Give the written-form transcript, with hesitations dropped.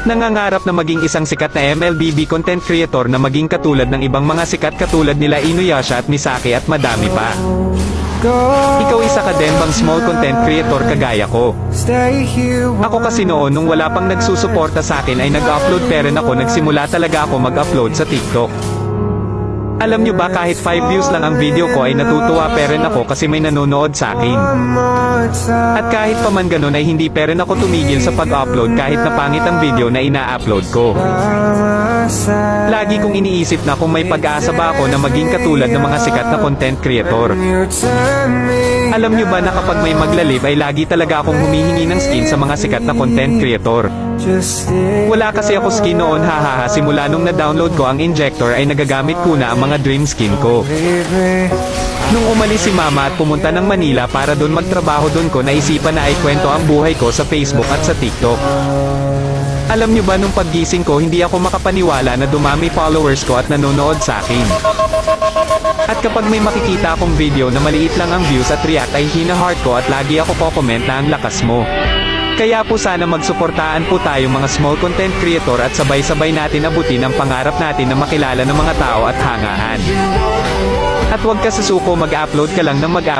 Nangangarap na maging isang sikat na MLBB content creator na maging katulad ng ibang mga sikat katulad nila Inuyasha at Misaki at madami pa. Ikaw isa ka din bang small content creator kagaya ko? Ako kasi noon nung wala pang nagsusuporta sa akin ay nag-upload pero ako nagsimula talaga ako mag-upload sa TikTok. Alam nyo ba kahit 5 views lang ang video ko ay natutuwa pa rin ako kasi may nanonood sa akin. At kahit pa man ganun ay hindi pa rin ako tumigil sa pag-upload kahit na pangit ang video na ina-upload ko. Lagi kong iniisip na kung may pag-asa ba ako na maging katulad ng mga sikat na content creator. Alam nyo ba na kapag may magla-live ay lagi talaga akong humihingi ng skin sa mga sikat na content creator. Wala kasi ako skin noon hahaha simula nung na-download ko ang injector ay nagagamit ko na ang mga dream skin ko. Nung umalis si mama at pumunta ng Manila para doon magtrabaho doon ko naisipan na ay kwento ang buhay ko sa Facebook at sa TikTok. Alam nyo ba nung paggising ko hindi ako makapaniwala na dumami followers ko at nanonood sa akin. At kapag may makikita akong video na maliit lang ang views at react ay hina-heart ko at lagi ako po-comment na ang lakas mo. Kaya po sana magsuportaan po tayong mga small content creator at sabay-sabay natin abutin ang pangarap natin na makilala ng mga tao at hangahan. At huwag ka sasuko mag-upload ka lang ng mag-upload.